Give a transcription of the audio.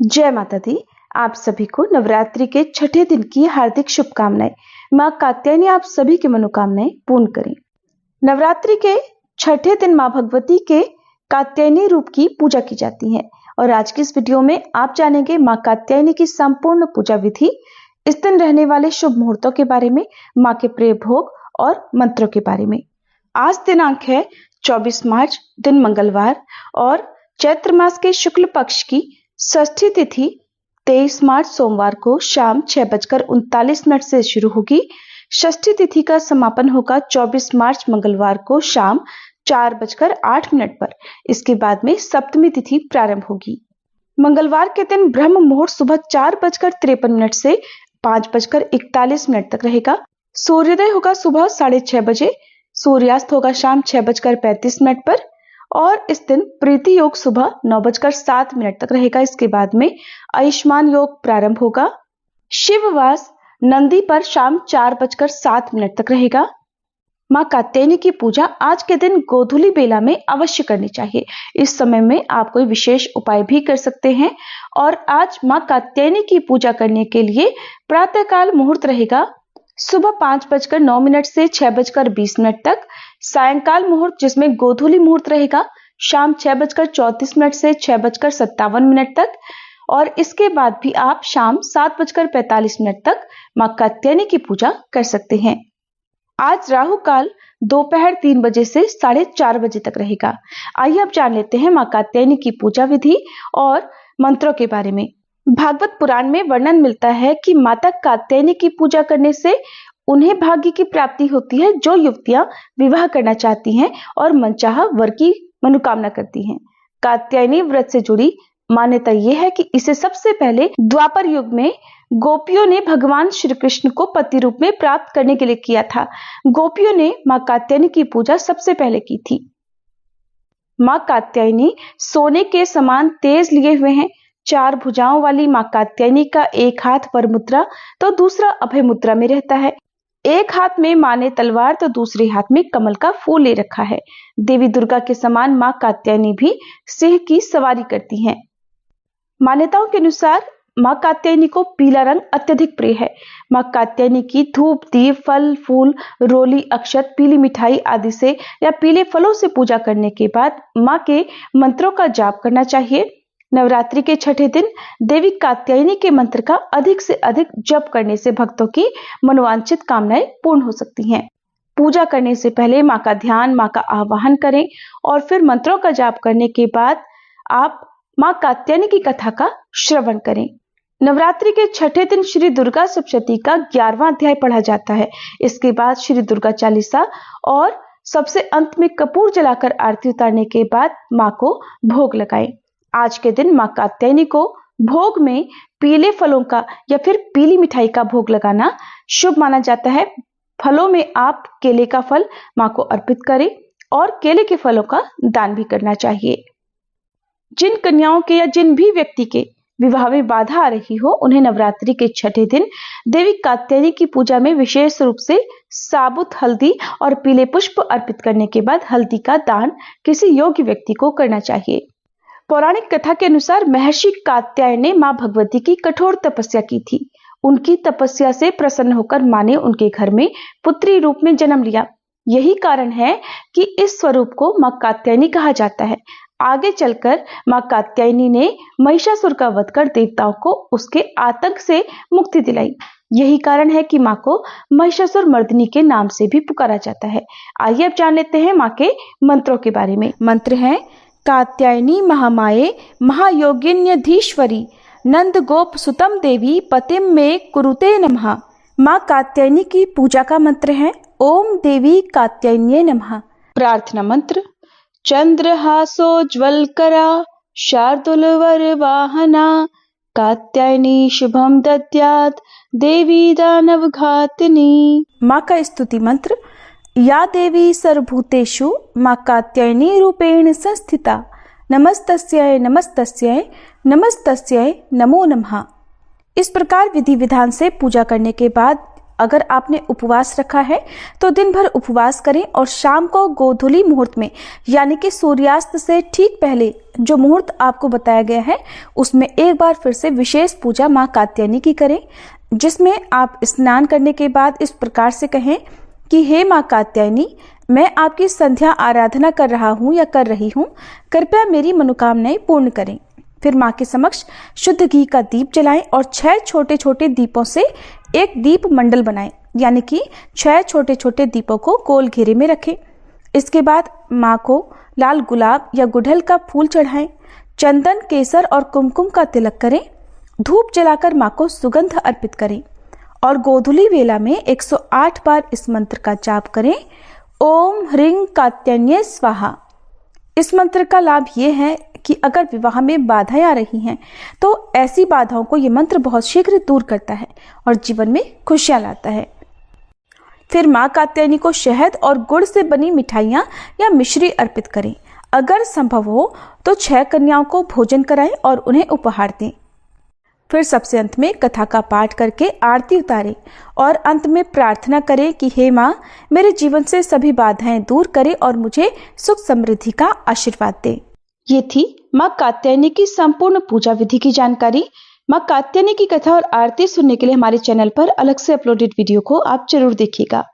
जय माता दी। आप सभी को नवरात्रि के छठे दिन की हार्दिक शुभकामनाएं। मां कात्यायनी आप सभी की मनोकामनाएं पूर्ण करें। नवरात्रि के छठे दिन मां भगवती के कात्यायनी रूप की पूजा की जाती है और आज की इस वीडियो में आप जानेंगे मां कात्यायनी की संपूर्ण पूजा विधि, इस दिन रहने वाले शुभ मुहूर्तों के बारे में, मां के प्रिय भोग और मंत्रों के बारे में। आज दिनांक है 24 मार्च, दिन मंगलवार और चैत्र मास के शुक्ल पक्ष की षष्ठी तिथि 23 मार्च सोमवार को शाम 6:39 से शुरू होगी। षष्ठी तिथि का समापन होगा 24 मार्च मंगलवार को शाम 4:08 पर। इसके बाद में सप्तमी तिथि प्रारंभ होगी। मंगलवार के दिन ब्रह्म मुहूर्त सुबह 4:53 से 5:41 तक रहेगा। सूर्योदय होगा सुबह 6:30 बजे, सूर्यास्त होगा शाम 6:35 पर और इस दिन प्रीति योग सुबह 9:07 तक रहेगा। इसके बाद में आयुष्मान योग प्रारंभ होगा। शिववास नंदी पर शाम 4:07 तक रहेगा। मां कात्यायनी की पूजा आज के दिन गोधूली बेला में अवश्य करनी चाहिए। इस समय में आप कोई विशेष उपाय भी कर सकते हैं और आज मां कात्यायनी की पूजा करने के लिए प्रातःकाल मुहूर्त रहेगा सुबह 5:09 से 6:20 तक। सायंकाल मुहूर्त जिसमें गोधूली मुहूर्त रहेगा शाम 6:34 से 6:57 तक और इसके बाद भी आप शाम 7:45 तक मां कात्यायनी की पूजा कर सकते हैं। आज राहु काल दोपहर 3 बजे से 4:30 बजे तक रहेगा। आइए अब जान लेते हैं मां कात्यायनी की पूजा विधि और मंत्रों के बारे में। भागवत पुराण में वर्णन मिलता है कि माता कात्यायनी की पूजा करने से उन्हें भाग्य की प्राप्ति होती है। जो युवतियां विवाह करना चाहती हैं और मनचाहा वर की मनोकामना करती हैं। कात्यायनी व्रत से जुड़ी मान्यता यह है कि इसे सबसे पहले द्वापर युग में गोपियों ने भगवान श्री कृष्ण को पति रूप में प्राप्त करने के लिए किया था। गोपियों ने मां कात्यायनी की पूजा सबसे पहले की थी। मां कात्यायनी सोने के समान तेज लिए हुए हैं। 4 भुजाओं वाली मां कात्यायनी का एक हाथ वर मुद्रा तो दूसरा अभय मुद्रा में रहता है। एक हाथ में मां ने तलवार तो दूसरे हाथ में कमल का फूल ले रखा है। देवी दुर्गा के समान मां कात्यायनी भी सिंह की सवारी करती हैं। मान्यताओं के अनुसार मां कात्यायनी को पीला रंग अत्यधिक प्रिय है। मां कात्यायनी की धूप, दीप, फल, फूल, रोली, अक्षत, पीली मिठाई आदि से या पीले फलों से पूजा करने के बाद मां के मंत्रों का जाप करना चाहिए। नवरात्रि के छठे दिन देवी कात्यायनी के मंत्र का अधिक से अधिक जप करने से भक्तों की मनोवांछित कामनाएं पूर्ण हो सकती हैं। पूजा करने से पहले मां का ध्यान, मां का आवाहन करें और फिर मंत्रों का जाप करने के बाद आप मां कात्यायनी की कथा का श्रवण करें। नवरात्रि के छठे दिन श्री दुर्गा सप्तशती का 11वां अध्याय पढ़ा जाता है। इसके बाद श्री दुर्गा चालीसा और सबसे अंत में कपूर जलाकर आरती उतारने के बाद मां को भोग लगाएं। आज के दिन मां कात्यायनी को भोग में पीले फलों का या फिर पीली मिठाई का भोग लगाना शुभ माना जाता है। फलों में आप केले का फल मां को अर्पित करें और केले के फलों का दान भी करना चाहिए। जिन कन्याओं के या जिन भी व्यक्ति के विवाह में बाधा आ रही हो, उन्हें नवरात्रि के छठे दिन देवी कात्यायनी की पूजा में विशेष रूप से साबुत हल्दी और पीले पुष्प अर्पित करने के बाद हल्दी का दान किसी योग्य व्यक्ति को करना चाहिए। पौराणिक कथा के अनुसार महर्षि कात्यायन ने मां भगवती की कठोर तपस्या की थी। उनकी तपस्या से प्रसन्न होकर मां ने उनके घर में पुत्री रूप में जन्म लिया। यही कारण है कि इस स्वरूप को मां कात्यायनी कहा जाता है। आगे चलकर मां कात्यायनी ने महिषासुर का वध कर देवताओं को उसके आतंक से मुक्ति दिलाई। यही कारण है कि मां को महिषासुर मर्दिनी के नाम से भी पुकारा जाता है। आइए अब जान लेते हैं मां के मंत्रों के बारे में। मंत्र हैं कात्यायनी महामाये महायोगिन्यधीश्वरी नंद गोप सुतम देवी पतिम में कुरुते नमः। मां कात्यायनी की पूजा का मंत्र है ओम देवी कात्यायन्ये नमः। प्रार्थना मंत्र चंद्रहासोज्ज्वलकरा शार्दूलवर वाहना कात्यायनी शुभम दद्यात् देवी दानव घातिनी। मां का स्तुति मंत्र या देवी सर्वभूतेषु मां कात्यायनी रूपेण संस्थिता नमस्तस्यै नमस्तस्यै नमस्तस्यै नमो नमः। इस प्रकार विधि विधान से पूजा करने के बाद अगर आपने उपवास रखा है तो दिन भर उपवास करें और शाम को गोधूली मुहूर्त में यानी कि सूर्यास्त से ठीक पहले जो मुहूर्त आपको बताया गया है उसमें एक बार फिर से विशेष पूजा माँ कात्यायनी की करें, जिसमें आप स्नान करने के बाद इस प्रकार से कहें कि हे माँ कात्यायनी, मैं आपकी संध्या आराधना कर रहा हूँ या कर रही हूँ, कृपया मेरी मनोकामनाएं पूर्ण करें। फिर माँ के समक्ष शुद्ध घी का दीप जलाएं और 6 छोटे छोटे दीपों से एक दीप मंडल बनाएं, यानी कि 6 छोटे छोटे दीपों को गोल घेरे में रखें। इसके बाद माँ को लाल गुलाब या गुड़हल का फूल चढ़ाएं, चंदन, केसर और कुमकुम का तिलक करें, धूप जलाकर माँ को सुगंध अर्पित करें और गोधूली वेला में 108 बार इस मंत्र का जाप करें, ओम ह्रीं कात्यायन्ये स्वाहा। इस मंत्र का लाभ ये है कि अगर विवाह में बाधाएं आ रही हैं तो ऐसी बाधाओं को ये मंत्र बहुत शीघ्र दूर करता है और जीवन में खुशियां लाता है। फिर माँ कात्यायनी को शहद और गुड़ से बनी मिठाइयाँ या मिश्री अर्पित करें। अगर संभव हो तो 6 कन्याओं को भोजन कराएं और उन्हें उपहार दें। फिर सबसे अंत में कथा का पाठ करके आरती उतारें और अंत में प्रार्थना करें कि हे माँ, मेरे जीवन से सभी बाधाएं दूर करें और मुझे सुख समृद्धि का आशीर्वाद दें। ये थी माँ कात्यायनी की संपूर्ण पूजा विधि की जानकारी। माँ कात्यायनी की कथा और आरती सुनने के लिए हमारे चैनल पर अलग से अपलोडेड वीडियो को आप जरूर देखिएगा।